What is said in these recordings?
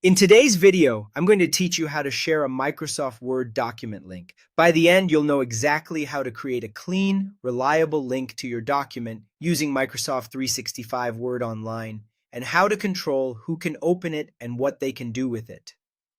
In today's video, I'm going to teach you how to share a Microsoft Word document link. By the end, you'll know exactly how to create a clean, reliable link to your document using Microsoft 365 Word Online, and how to control who can open it and what they can do with it.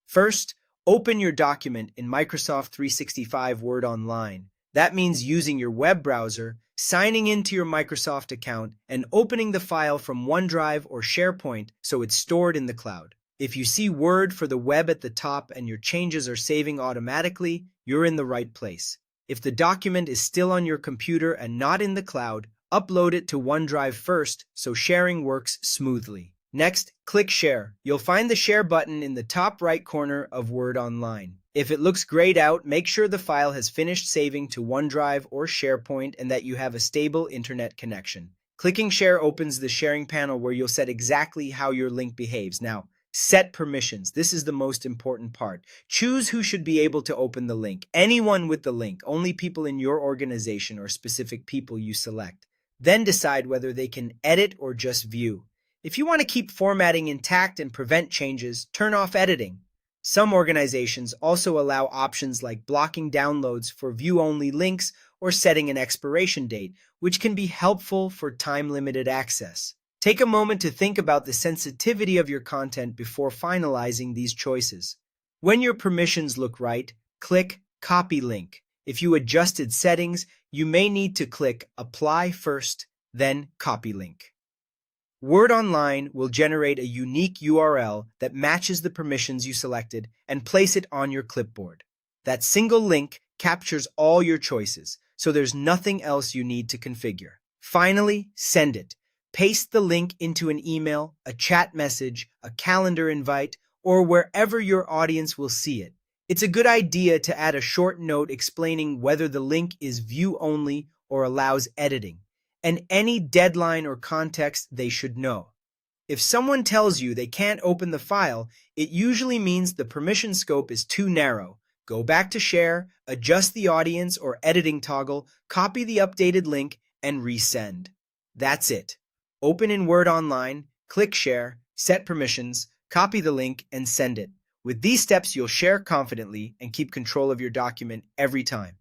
First, open your document in Microsoft 365 Word Online. That means using your web browser, signing into your Microsoft account, and opening the file from OneDrive or SharePoint so it's stored in the cloud. If you see Word for the web at the top and your changes are saving automatically, you're in the right place. If the document is still on your computer and not in the cloud, upload it to OneDrive first so sharing works smoothly. Next, click Share. You'll find the Share button in the top right corner of Word Online. If it looks grayed out, make sure the file has finished saving to OneDrive or SharePoint and that you have a stable internet connection. Clicking Share opens the sharing panel where you'll set exactly how your link behaves. Now, set permissions. This is the most important part. Choose who should be able to open the link. Anyone with the link, only people in your organization or specific people you select. Then decide whether they can edit or just view. If you want to keep formatting intact and prevent changes, turn off editing. Some organizations also allow options like blocking downloads for view-only links or setting an expiration date, which can be helpful for time-limited access. Take a moment to think about the sensitivity of your content before finalizing these choices. When your permissions look right, click Copy Link. If you adjusted settings, you may need to click Apply first, then Copy Link. Word Online will generate a unique URL that matches the permissions you selected and place it on your clipboard. That single link captures all your choices, so there's nothing else you need to configure. Finally, send it. Paste the link into an email, a chat message, a calendar invite, or wherever your audience will see it. It's a good idea to add a short note explaining whether the link is view-only or allows editing, and any deadline or context they should know. If someone tells you they can't open the file, it usually means the permission scope is too narrow. Go back to Share, adjust the audience or editing toggle, copy the updated link, and resend. That's it. Open in Word Online, click Share, set permissions, copy the link, and send it. With these steps, you'll share confidently and keep control of your document every time.